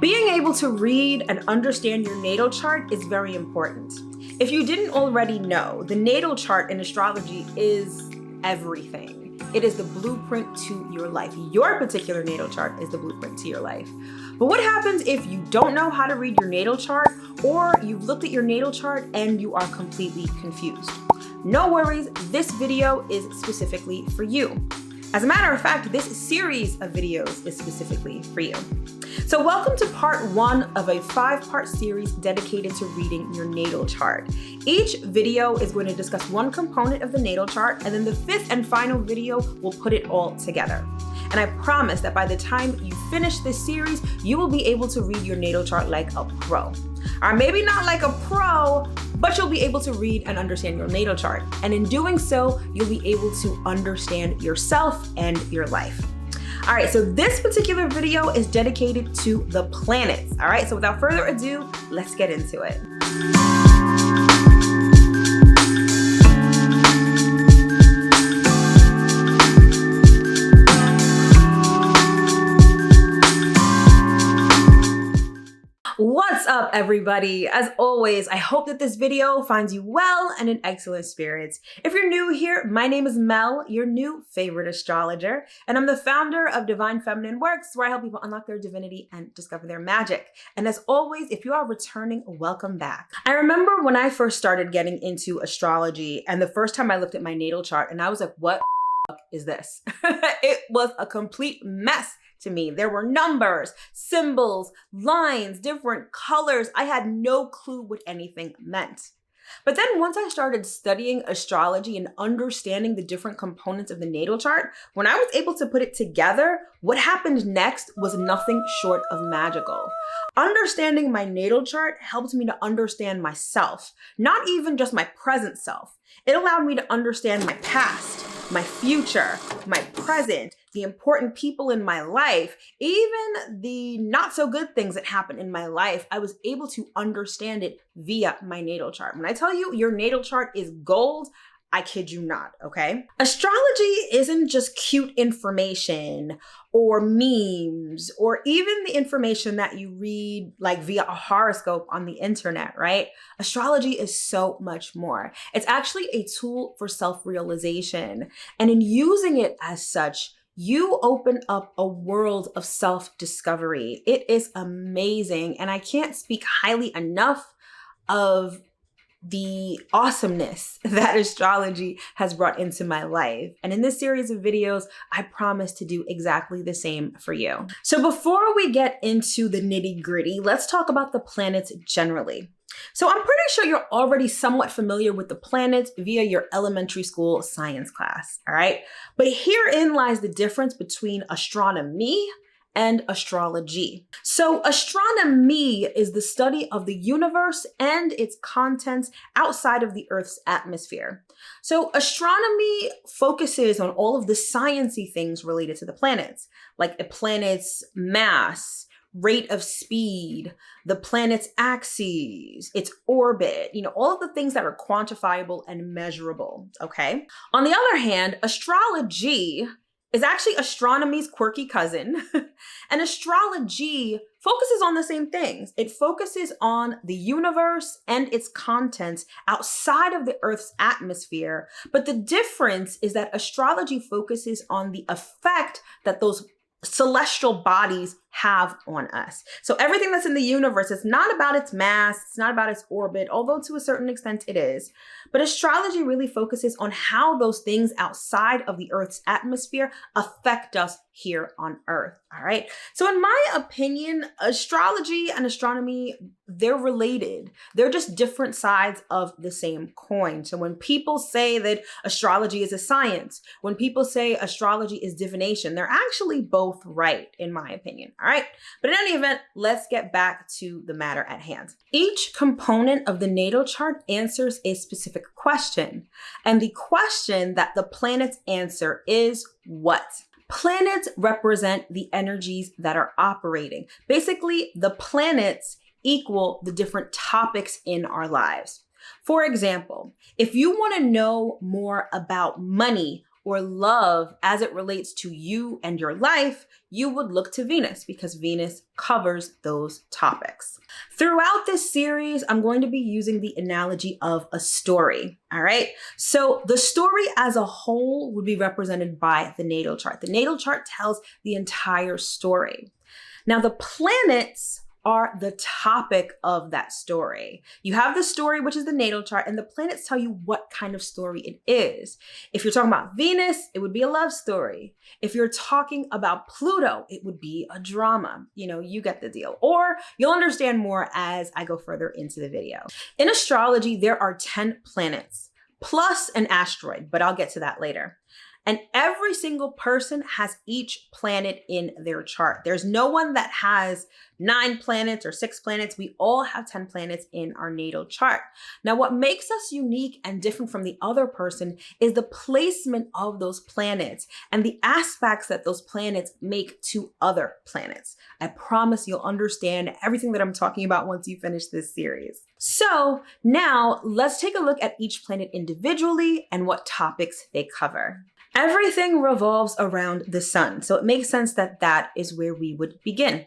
Being able to read and understand your natal chart is very important. If you didn't already know, the natal chart in astrology is everything. It is the blueprint to your life. Your particular natal chart is the blueprint to your life. But what happens if you don't know how to read your natal chart, or you've looked at your natal chart and you are completely confused? No worries, this video is specifically for you. As a matter of fact, this series of videos is specifically for you. So welcome to part 1 of a 5-part series dedicated to reading your natal chart. Each video is going to discuss one component of the natal chart, and then the 5th and final video will put it all together. And I promise that by the time you finish this series, you will be able to read your natal chart like a pro. Or maybe not like a pro, but you'll be able to read and understand your natal chart. And in doing so, you'll be able to understand yourself and your life. All right, so this particular video is dedicated to the planets. All right, so without further ado, let's get into it. What's up, everybody? As always, I hope that this video finds you well and in excellent spirits. If you're new here, my name is Mel, your new favorite astrologer, and I'm the founder of Divine Feminine Works, where I help people unlock their divinity and discover their magic. And as always, if you are returning, welcome back. I remember when I first started getting into astrology, and the first time I looked at my natal chart, and I was like, what the fuck is this? It was a complete mess to me. There were numbers, symbols, lines, different colors. I had no clue what anything meant. But then once I started studying astrology and understanding the different components of the natal chart, when I was able to put it together, what happened next was nothing short of magical. Understanding my natal chart helped me to understand myself, not even just my present self. It allowed me to understand my past, my future, my present, the important people in my life, even the not so good things that happen in my life. I was able to understand it via my natal chart. When I tell you your natal chart is gold, I kid you not, okay? Astrology isn't just cute information or memes or even the information that you read like via a horoscope on the internet, right? Astrology is so much more. It's actually a tool for self-realization. And in using it as such, you open up a world of self-discovery. It is amazing. And I can't speak highly enough of the awesomeness that astrology has brought into my life. And in this series of videos, I promise to do exactly the same for you. So before we get into the nitty-gritty, let's talk about the planets generally. So I'm pretty sure you're already somewhat familiar with the planets via your elementary school science class, all right? But herein lies the difference between astronomy and astrology. So astronomy is the study of the universe and its contents outside of the Earth's atmosphere. So astronomy focuses on all of the sciencey things related to the planets, like a planet's mass, rate of speed, the planet's axes, its orbit, all of the things that are quantifiable and measurable, okay? On the other hand, astrology is actually astronomy's quirky cousin. And astrology focuses on the same things. It focuses on the universe and its contents outside of the Earth's atmosphere. But the difference is that astrology focuses on the effect that those celestial bodies have on us. So everything that's in the universe is not about its mass, it's not about its orbit, although to a certain extent it is. But astrology really focuses on how those things outside of the Earth's atmosphere affect us here on Earth, all right? So in my opinion, astrology and astronomy, they're related. They're just different sides of the same coin. So when people say that astrology is a science, when people say astrology is divination, they're actually both right, in my opinion. All right. But in any event, let's get back to the matter at hand. Each component of the natal chart answers a specific question. And the question that the planets answer is what? Planets represent the energies that are operating. Basically, the planets equal the different topics in our lives. For example, if you want to know more about money, or love as it relates to you and your life, you would look to Venus because Venus covers those topics. Throughout this series, I'm going to be using the analogy of a story, all right? So the story as a whole would be represented by the natal chart. The natal chart tells the entire story. Now, the planets are the topic of that story. You have the story, which is the natal chart, and the planets tell you what kind of story it is. If you're talking about Venus, it would be a love story. If you're talking about Pluto, it would be a drama. You get the deal. Or you'll understand more as I go further into the video. In astrology, there are 10 planets plus an asteroid, but I'll get to that later. And every single person has each planet in their chart. There's no one that has 9 planets or 6 planets. We all have 10 planets in our natal chart. Now, what makes us unique and different from the other person is the placement of those planets and the aspects that those planets make to other planets. I promise you'll understand everything that I'm talking about once you finish this series. So now let's take a look at each planet individually and what topics they cover. Everything revolves around the sun, so it makes sense that that is where we would begin.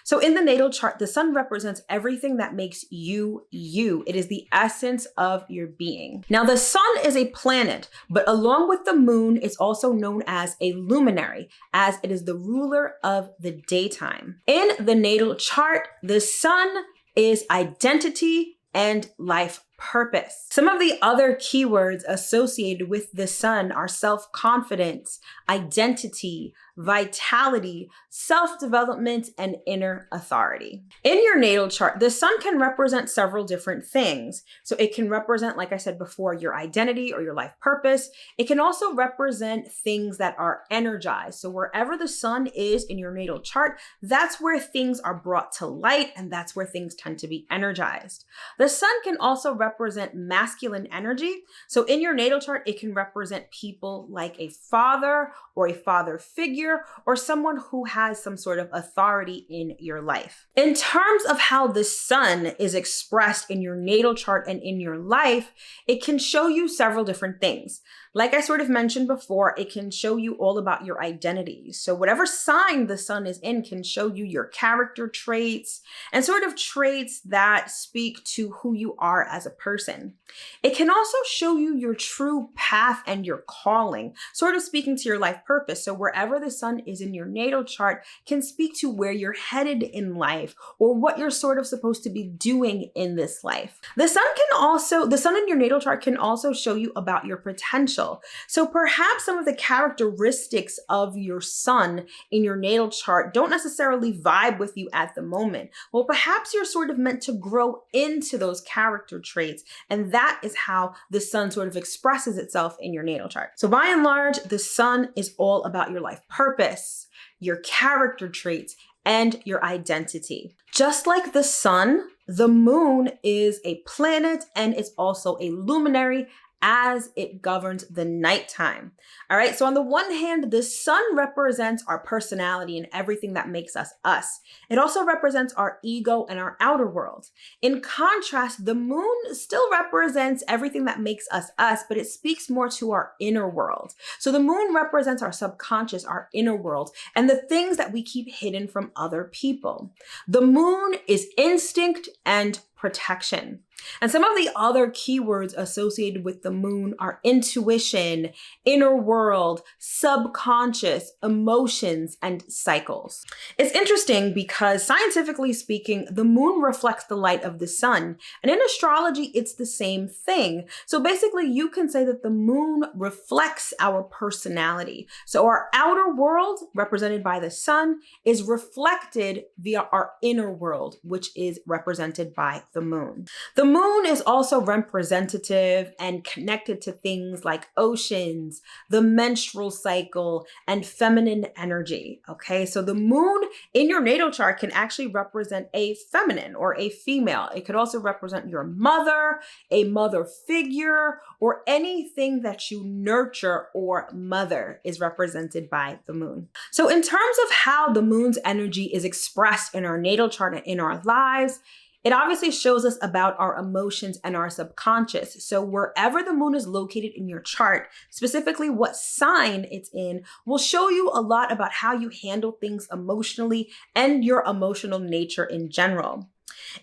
So in the natal chart, the sun represents everything that makes you, you. It is the essence of your being. Now, the sun is a planet, but along with the moon, it's also known as a luminary, as it is the ruler of the daytime. In the natal chart, the sun is identity and life purpose. Some of the other keywords associated with the sun are self-confidence, identity, vitality, self-development, and inner authority. In your natal chart, the sun can represent several different things. So it can represent, like I said before, your identity or your life purpose. It can also represent things that are energized. So wherever the sun is in your natal chart, that's where things are brought to light, and that's where things tend to be energized. The sun can also represent masculine energy. So in your natal chart, it can represent people like a father or a father figure or someone who has some sort of authority in your life. In terms of how the sun is expressed in your natal chart and in your life, it can show you several different things. Like I sort of mentioned before, it can show you all about your identity. So whatever sign the sun is in can show you your character traits and sort of traits that speak to who you are as a person. It can also show you your true path and your calling, sort of speaking to your life purpose. So wherever the sun is in your natal chart can speak to where you're headed in life or what you're sort of supposed to be doing in this life. The sun in your natal chart can also show you about your potential. So perhaps some of the characteristics of your sun in your natal chart don't necessarily vibe with you at the moment. Well, perhaps you're sort of meant to grow into those character traits, and that is how the sun sort of expresses itself in your natal chart. So by and large, the sun is all about your life purpose, your character traits, and your identity. Just like the sun, the moon is a planet and it's also a luminary as it governs the nighttime. All right, so on the one hand, the sun represents our personality and everything that makes us us. It also represents our ego and our outer world. In contrast, the moon still represents everything that makes us us, but it speaks more to our inner world. So the moon represents our subconscious, our inner world, and the things that we keep hidden from other people. The moon is instinct and protection. And some of the other keywords associated with the moon are intuition, inner world, subconscious, emotions, and cycles. It's interesting because scientifically speaking, the moon reflects the light of the sun. And in astrology, it's the same thing. So basically, you can say that the moon reflects our personality. So our outer world, represented by the sun, is reflected via our inner world, which is represented by the moon. The moon is also representative and connected to things like oceans, the menstrual cycle, and feminine energy. Okay, so the moon in your natal chart can actually represent a feminine or a female. It could also represent your mother, a mother figure, or anything that you nurture or mother is represented by the moon. So in terms of how the moon's energy is expressed in our natal chart and in our lives, It obviously shows us about our emotions and our subconscious. So wherever the moon is located in your chart, specifically what sign it's in, will show you a lot about how you handle things emotionally and your emotional nature in general.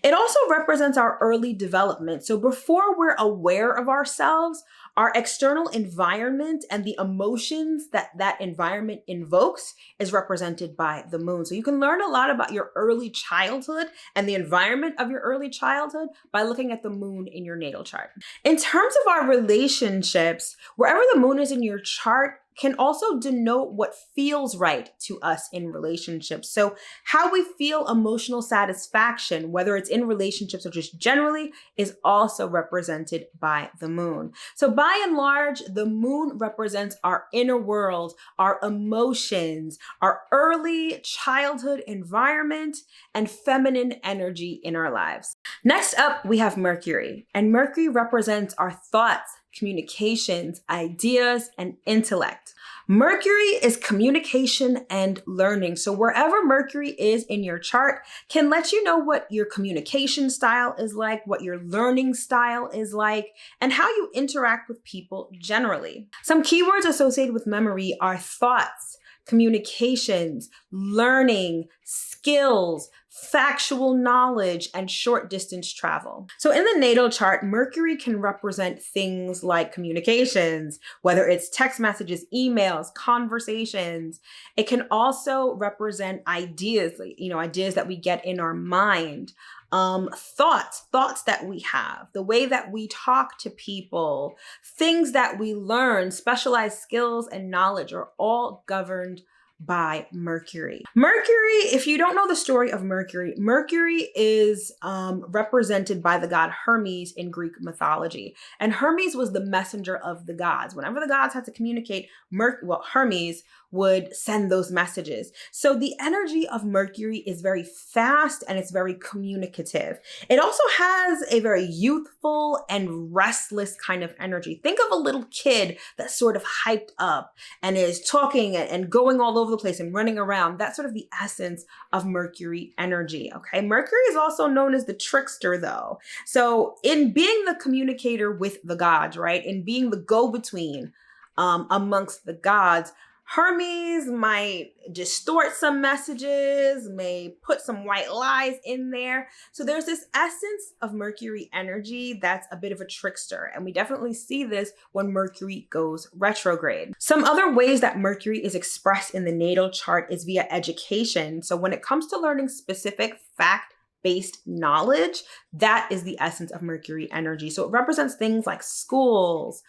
It also represents our early development. So before we're aware of ourselves, our external environment and the emotions that that environment invokes is represented by the moon. So you can learn a lot about your early childhood and the environment of your early childhood by looking at the moon in your natal chart. In terms of our relationships, wherever the moon is in your chart can also denote what feels right to us in relationships. So how we feel emotional satisfaction, whether it's in relationships or just generally, is also represented by the moon. So by and large, the moon represents our inner world, our emotions, our early childhood environment, and feminine energy in our lives. Next up, we have Mercury, and Mercury represents our thoughts, communications, ideas, and intellect. Mercury is communication and learning. So wherever Mercury is in your chart can let you know what your communication style is like, what your learning style is like, and how you interact with people generally. Some keywords associated with memory are thoughts, communications, learning, skills, factual knowledge, and short distance travel. So in the natal chart, Mercury can represent things like communications, whether it's text messages, emails, conversations. It can also represent ideas, ideas that we get in our mind. Thoughts that we have, the way that we talk to people, things that we learn, specialized skills and knowledge are all governed by Mercury. Mercury, if you don't know the story of Mercury, Mercury is represented by the god Hermes in Greek mythology. And Hermes was the messenger of the gods. Whenever the gods had to communicate, Hermes would send those messages. So the energy of Mercury is very fast and it's very communicative. It also has a very youthful and restless kind of energy. Think of a little kid that's sort of hyped up and is talking and going all over the place and running around. That's sort of the essence of Mercury energy, okay? Mercury is also known as the trickster though. So in being the communicator with the gods, right? In being the go-between amongst the gods, Hermes might distort some messages, may put some white lies in there. So there's this essence of Mercury energy that's a bit of a trickster. And we definitely see this when Mercury goes retrograde. Some other ways that Mercury is expressed in the natal chart is via education. So when it comes to learning specific fact-based knowledge, that is the essence of Mercury energy. So it represents things like schools,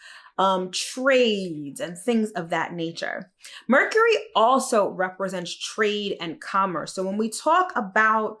trades, and things of that nature. Mercury also represents trade and commerce. So when we talk about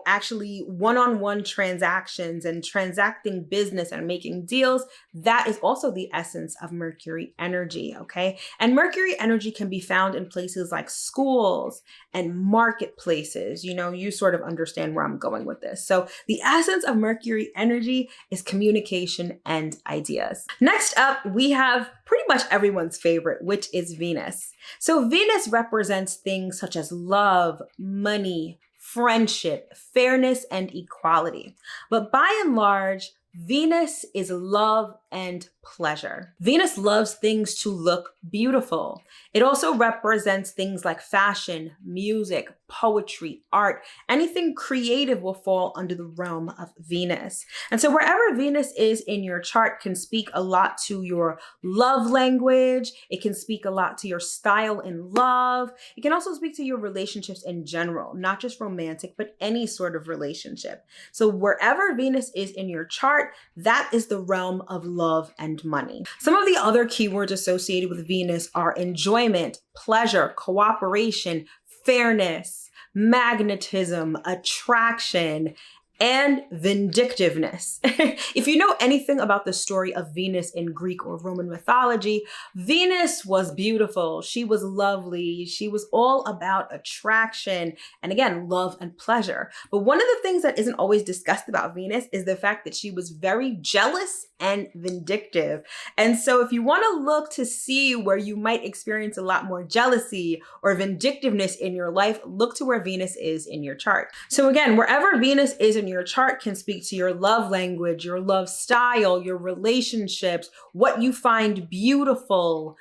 actually one-on-one transactions and transacting business and making deals, that is also the essence of Mercury energy, okay? And Mercury energy can be found in places like schools and marketplaces. You sort of understand where I'm going with this. So the essence of Mercury energy is communication and ideas. Next up, we have pretty much everyone's favorite, which is Venus. So Venus represents things such as love, money, friendship, fairness, and equality. But by and large, Venus is love and pleasure. Venus loves things to look beautiful. It also represents things like fashion, music, poetry, art. Anything creative will fall under the realm of Venus. And so wherever Venus is in your chart can speak a lot to your love language. It can speak a lot to your style in love. It can also speak to your relationships in general, not just romantic, but any sort of relationship. So wherever Venus is in your chart, that is the realm of love and money. Some of the other keywords associated with Venus are enjoyment, pleasure, cooperation, fairness, magnetism, attraction, and vindictiveness. If you know anything about the story of Venus in Greek or Roman mythology, Venus was beautiful. She was lovely. She was all about attraction and, again, love and pleasure. But one of the things that isn't always discussed about Venus is the fact that she was very jealous and vindictive. And so if you want to look to see where you might experience a lot more jealousy or vindictiveness in your life, look to where Venus is in your chart. So again, wherever Venus is in your chart can speak to your love language, your love style, your relationships, what you find beautiful,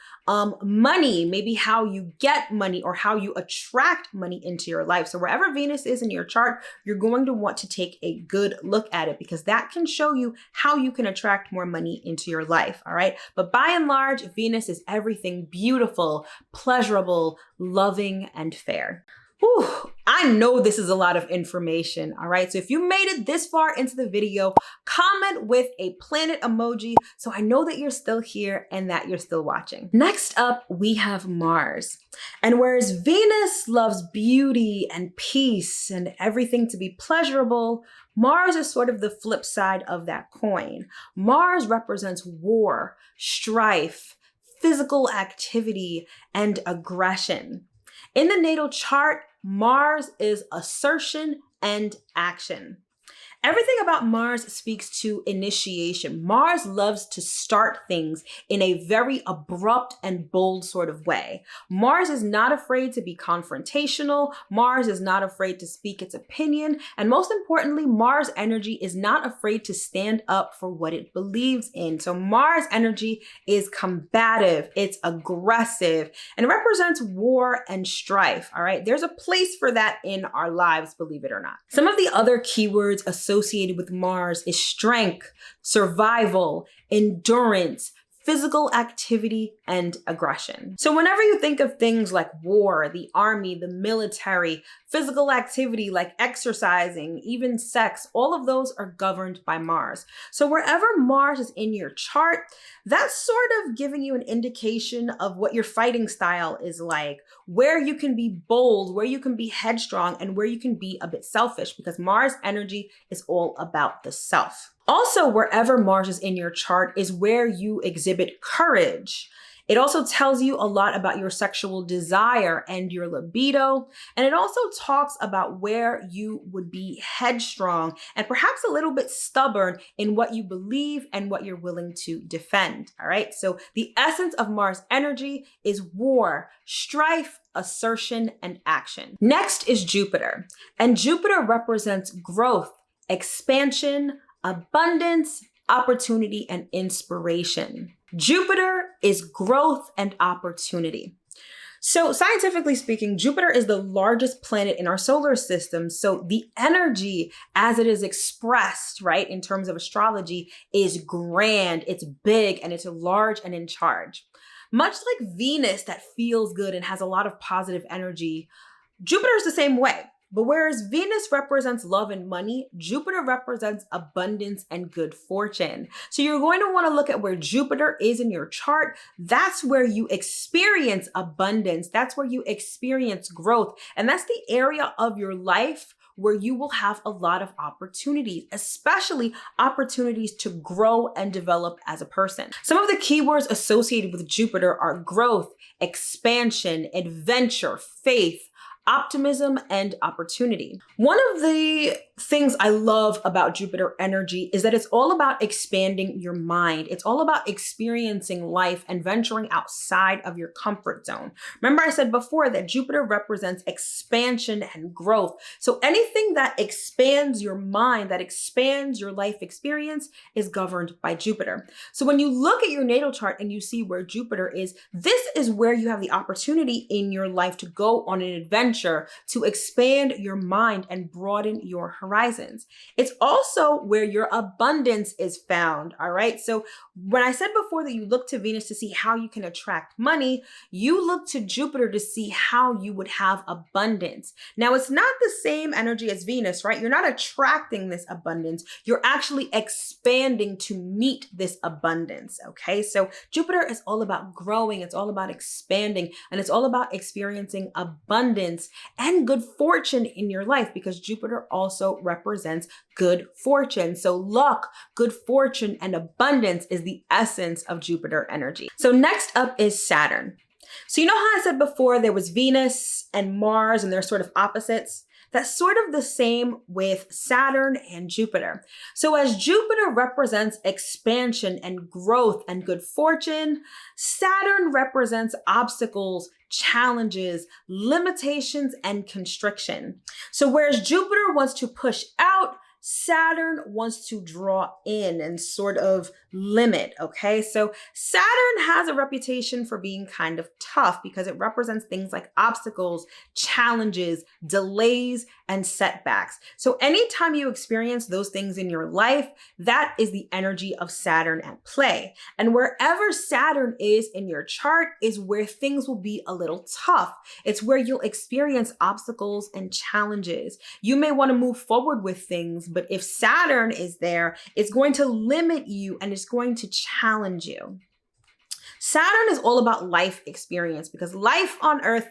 money, maybe how you get money or how you attract money into your life. So wherever Venus is in your chart, you're going to want to take a good look at it because that can show you how you can attract more money into your life, all right? But by and large, Venus is everything beautiful, pleasurable, loving, and fair. Whew, I know this is a lot of information, all right? So if you made it this far into the video, comment with a planet emoji so I know that you're still here and that you're still watching. Next up, we have Mars. And whereas Venus loves beauty and peace and everything to be pleasurable, Mars is sort of the flip side of that coin. Mars represents war, strife, physical activity, and aggression. In the natal chart, Mars is assertion and action. Everything about Mars speaks to initiation. Mars loves to start things in a very abrupt and bold sort of way. Mars is not afraid to be confrontational. Mars is not afraid to speak its opinion. And most importantly, Mars energy is not afraid to stand up for what it believes in. So Mars energy is combative, it's aggressive, and represents war and strife, all right? There's a place for that in our lives, believe it or not. Some of the other keywords associated with Mars is strength, survival, endurance, physical activity, and aggression. So whenever you think of things like war, the army, the military, physical activity like exercising, even sex, all of those are governed by Mars. So wherever Mars is in your chart, that's sort of giving you an indication of what your fighting style is like, where you can be bold, where you can be headstrong, and where you can be a bit selfish, because Mars energy is all about the self. Also, wherever Mars is in your chart is where you exhibit courage. It also tells you a lot about your sexual desire and your libido. And it also talks about where you would be headstrong and perhaps a little bit stubborn in what you believe and what you're willing to defend. All right. So the essence of Mars energy is war, strife, assertion, and action. Next is Jupiter. And Jupiter represents growth, expansion, abundance, opportunity, and inspiration. Jupiter is growth and opportunity. So scientifically speaking, Jupiter is the largest planet in our solar system. So the energy as it is expressed, right, in terms of astrology is grand, it's big, and it's large and in charge. Much like Venus that feels good and has a lot of positive energy, Jupiter is the same way. But whereas Venus represents love and money, Jupiter represents abundance and good fortune. So you're going to want to look at where Jupiter is in your chart. That's where you experience abundance. That's where you experience growth. And that's the area of your life where you will have a lot of opportunities, especially opportunities to grow and develop as a person. Some of the keywords associated with Jupiter are growth, expansion, adventure, faith, optimism, and opportunity. One of the things I love about Jupiter energy is that it's all about expanding your mind. It's all about experiencing life and venturing outside of your comfort zone. Remember I said before that Jupiter represents expansion and growth. So anything that expands your mind, that expands your life experience is governed by Jupiter. So when you look at your natal chart and you see where Jupiter is, this is where you have the opportunity in your life to go on an adventure, to expand your mind and broaden your horizons. It's also where your abundance is found, all right? So when I said before that you look to Venus to see how you can attract money, you look to Jupiter to see how you would have abundance. Now, it's not the same energy as Venus, right? You're not attracting this abundance. You're actually expanding to meet this abundance, okay? So Jupiter is all about growing. It's all about expanding, and it's all about experiencing abundance and good fortune in your life, because Jupiter also represents good fortune. So luck, good fortune, and abundance is the essence of Jupiter energy. So next up is Saturn. So you know how I said before there was Venus and Mars and they're sort of opposites? That's sort of the same with Saturn and Jupiter. So as Jupiter represents expansion and growth and good fortune, Saturn represents obstacles, challenges, limitations, and constriction. So whereas Jupiter wants to push out, Saturn wants to draw in and sort of limit, okay? So Saturn has a reputation for being kind of tough because it represents things like obstacles, challenges, delays, and setbacks. So anytime you experience those things in your life, that is the energy of Saturn at play. And wherever Saturn is in your chart is where things will be a little tough. It's where you'll experience obstacles and challenges. You may want to move forward with things, but if Saturn is there, it's going to limit you and it's going to challenge you. Saturn is all about life experience because life on Earth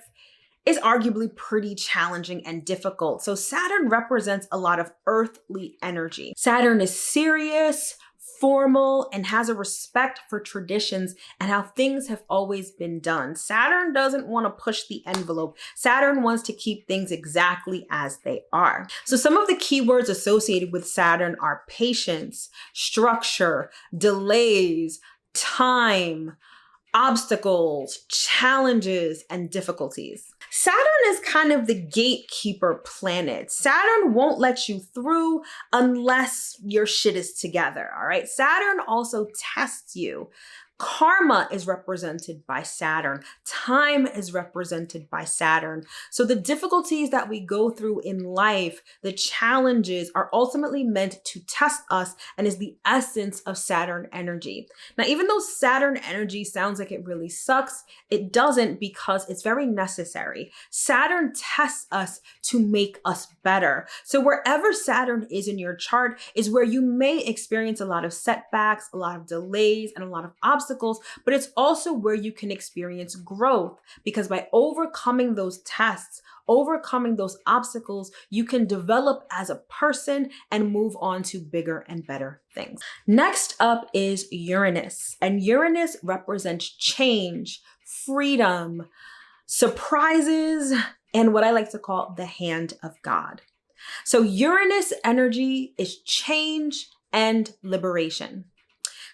is arguably pretty challenging and difficult. So Saturn represents a lot of earthly energy. Saturn is serious, formal, and has a respect for traditions and how things have always been done. Saturn doesn't want to push the envelope. Saturn wants to keep things exactly as they are. So some of the keywords associated with Saturn are patience, structure, delays, time, obstacles, challenges, and difficulties. Saturn is kind of the gatekeeper planet. Saturn won't let you through unless your shit is together, all right? Saturn also tests you. Karma is represented by Saturn. Time is represented by Saturn. So the difficulties that we go through in life, the challenges are ultimately meant to test us and is the essence of Saturn energy. Now, even though Saturn energy sounds like it really sucks, it doesn't because it's very necessary. Saturn tests us to make us better. So wherever Saturn is in your chart is where you may experience a lot of setbacks, a lot of delays, and a lot of obstacles, but it's also where you can experience growth because by overcoming those tests, overcoming those obstacles, you can develop as a person and move on to bigger and better things. Next up is Uranus, and Uranus represents change, freedom, surprises, and what I like to call the hand of God. So Uranus energy is change and liberation.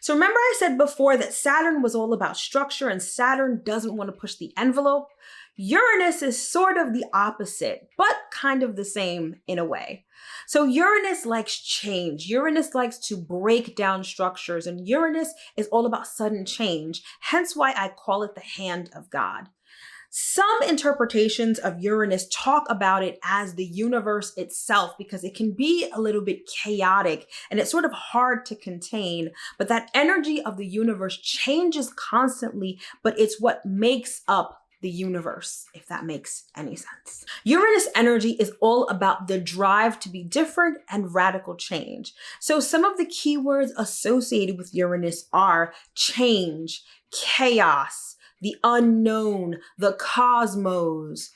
So remember I said before that Saturn was all about structure and Saturn doesn't want to push the envelope? Uranus is sort of the opposite, but kind of the same in a way. So Uranus likes change. Uranus likes to break down structures, and Uranus is all about sudden change, hence why I call it the hand of God. Some interpretations of Uranus talk about it as the universe itself because it can be a little bit chaotic and it's sort of hard to contain, but that energy of the universe changes constantly, but it's what makes up the universe, if that makes any sense. Uranus energy is all about the drive to be different and radical change. So some of the keywords associated with Uranus are change, chaos, the unknown, the cosmos,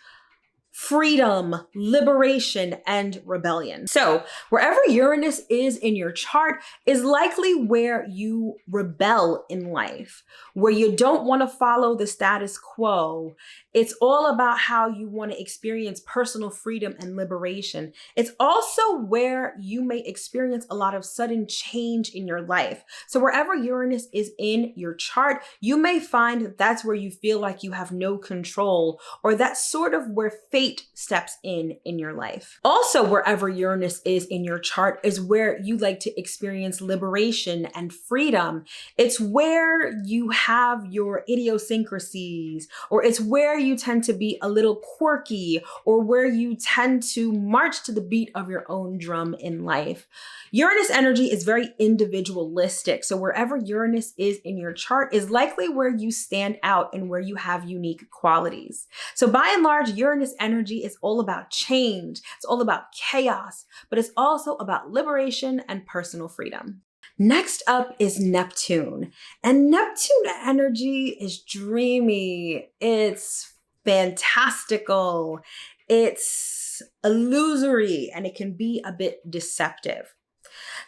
freedom, liberation, and rebellion. So wherever Uranus is in your chart is likely where you rebel in life, where you don't want to follow the status quo. It's all about how you want to experience personal freedom and liberation. It's also where you may experience a lot of sudden change in your life. So wherever Uranus is in your chart, you may find that that's where you feel like you have no control, or that's sort of where fate steps in your life. Also, wherever Uranus is in your chart is where you like to experience liberation and freedom. It's where you have your idiosyncrasies, or it's where you tend to be a little quirky, or where you tend to march to the beat of your own drum in life. Uranus energy is very individualistic. So wherever Uranus is in your chart is likely where you stand out and where you have unique qualities. So by and large, Uranus energy is all about change. It's all about chaos, but it's also about liberation and personal freedom. Next up is Neptune, and Neptune energy is dreamy. It's fantastical. It's illusory, and it can be a bit deceptive.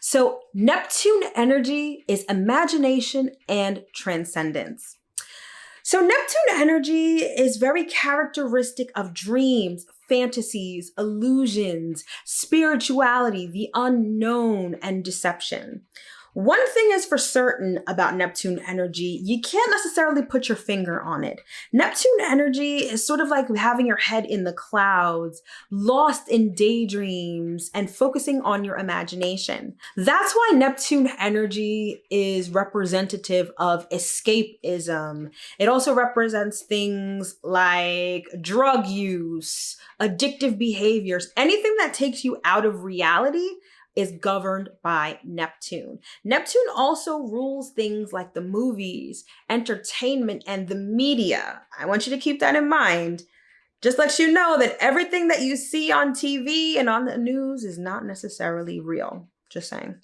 So Neptune energy is imagination and transcendence. So Neptune energy is very characteristic of dreams, fantasies, illusions, spirituality, the unknown, and deception. One thing is for certain about Neptune energy, you can't necessarily put your finger on it. Neptune energy is sort of like having your head in the clouds, lost in daydreams, and focusing on your imagination. That's why Neptune energy is representative of escapism. It also represents things like drug use, addictive behaviors, anything that takes you out of reality is governed by Neptune. Neptune also rules things like the movies, entertainment, and the media. I want you to keep that in mind. Just lets you know that everything that you see on TV and on the news is not necessarily real. Just saying.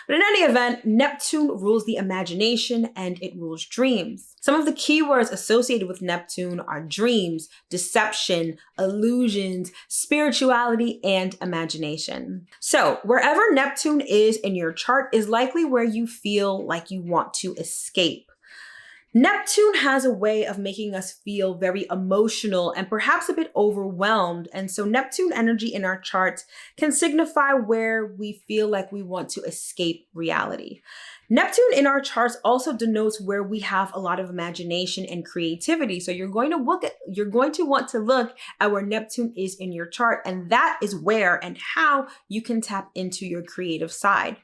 But in any event, Neptune rules the imagination and it rules dreams. Some of the keywords associated with Neptune are dreams, deception, illusions, spirituality, and imagination. So wherever Neptune is in your chart is likely where you feel like you want to escape. Neptune has a way of making us feel very emotional and perhaps a bit overwhelmed. And so Neptune energy in our charts can signify where we feel like we want to escape reality. Neptune in our charts also denotes where we have a lot of imagination and creativity. So you're going to want to look at where Neptune is in your chart, and that is where and how you can tap into your creative side.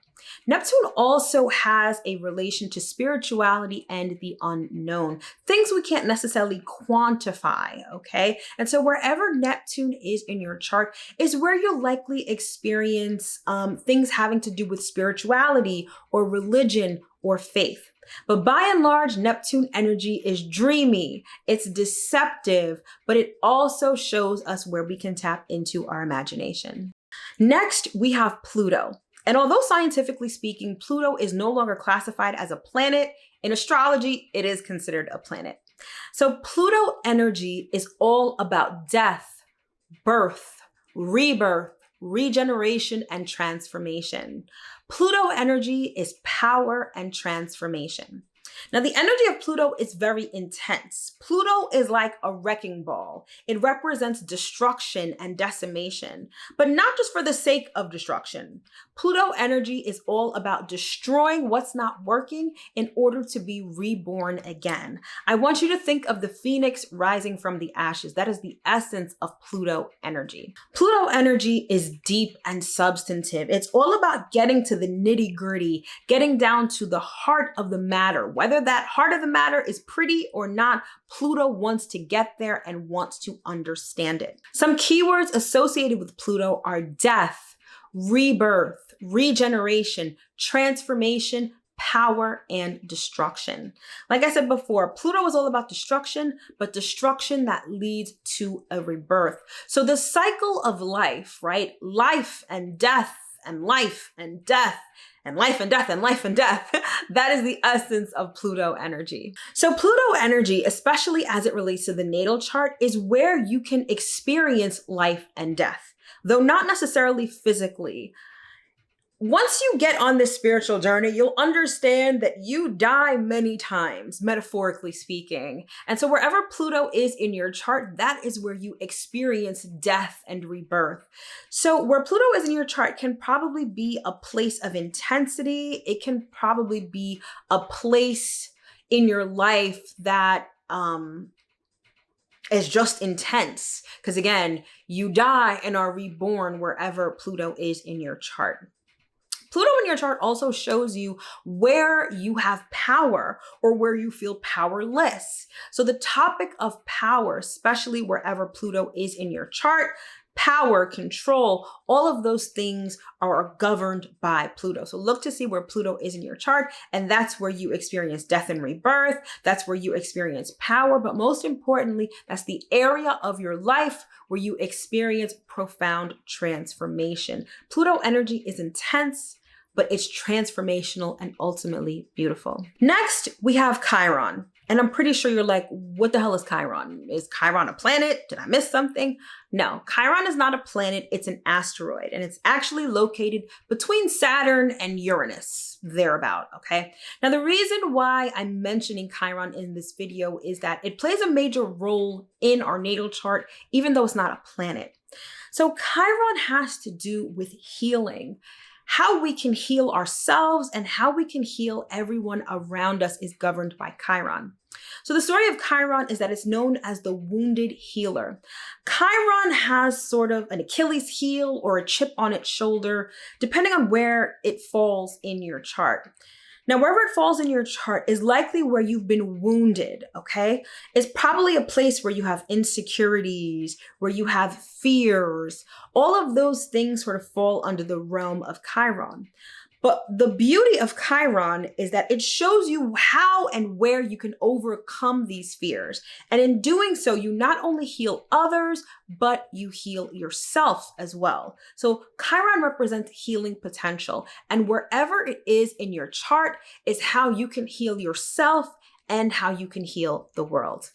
Neptune also has a relation to spirituality and the unknown, things we can't necessarily quantify, okay? And so wherever Neptune is in your chart is where you'll likely experience things having to do with spirituality or religion or faith. But by and large, Neptune energy is dreamy, it's deceptive, but it also shows us where we can tap into our imagination. Next, we have Pluto. And although scientifically speaking, Pluto is no longer classified as a planet, in astrology, it is considered a planet. So Pluto energy is all about death, birth, rebirth, regeneration, and transformation. Pluto energy is power and transformation. Now, the energy of Pluto is very intense. Pluto is like a wrecking ball. It represents destruction and decimation, but not just for the sake of destruction. Pluto energy is all about destroying what's not working in order to be reborn again. I want you to think of the phoenix rising from the ashes. That is the essence of Pluto energy. Pluto energy is deep and substantive. It's all about getting to the nitty-gritty, getting down to the heart of the matter. Whether that heart of the matter is pretty or not, Pluto wants to get there and wants to understand it. Some keywords associated with Pluto are death, rebirth, regeneration, transformation, power, and destruction. Like I said before, Pluto is all about destruction, but destruction that leads to a rebirth. So the cycle of life, right? Life and death and life and death and life and death and life and death. That is the essence of Pluto energy. So Pluto energy, especially as it relates to the natal chart, is where you can experience life and death, though not necessarily physically. Once you get on this spiritual journey, you'll understand that you die many times, metaphorically speaking. And so wherever Pluto is in your chart, that is where you experience death and rebirth. So where Pluto is in your chart can probably be a place of intensity. It can probably be a place in your life that is just intense. Because again, you die and are reborn wherever Pluto is in your chart. Pluto in your chart also shows you where you have power or where you feel powerless. So the topic of power, especially wherever Pluto is in your chart, power, control, all of those things are governed by Pluto. So look to see where Pluto is in your chart, and that's where you experience death and rebirth. That's where you experience power, but most importantly, that's the area of your life where you experience profound transformation. Pluto energy is intense, but it's transformational and ultimately beautiful. Next, we have Chiron. And I'm pretty sure you're like, what the hell is Chiron? Is Chiron a planet? Did I miss something? No, Chiron is not a planet, it's an asteroid. And it's actually located between Saturn and Uranus, thereabout, okay? Now, the reason why I'm mentioning Chiron in this video is that it plays a major role in our natal chart, even though it's not a planet. So Chiron has to do with healing. how we can heal ourselves and how we can heal everyone around us is governed by Chiron. So the story of Chiron is that it's known as the wounded healer. Chiron has sort of an Achilles heel or a chip on its shoulder, depending on where it falls in your chart. Now, wherever it falls in your chart is likely where you've been wounded, okay? It's probably a place where you have insecurities, where you have fears. All of those things sort of fall under the realm of Chiron. But the beauty of Chiron is that it shows you how and where you can overcome these fears. And in doing so, you not only heal others, but you heal yourself as well. So Chiron represents healing potential. And wherever it is in your chart is how you can heal yourself and how you can heal the world.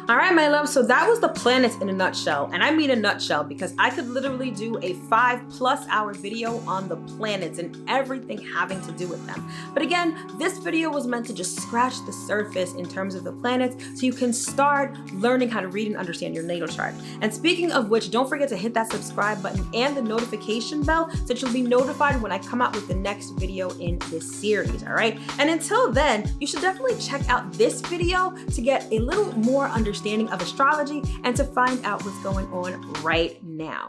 All right, my love, so that was the planets in a nutshell. And I mean a nutshell because I could literally do a 5+ hour video on the planets and everything having to do with them. But again, this video was meant to just scratch the surface in terms of the planets so you can start learning how to read and understand your natal chart. And speaking of which, don't forget to hit that subscribe button and the notification bell so that you'll be notified when I come out with the next video in this series, all right? And until then, you should definitely check out this video to get a little more understanding of astrology and to find out what's going on right now.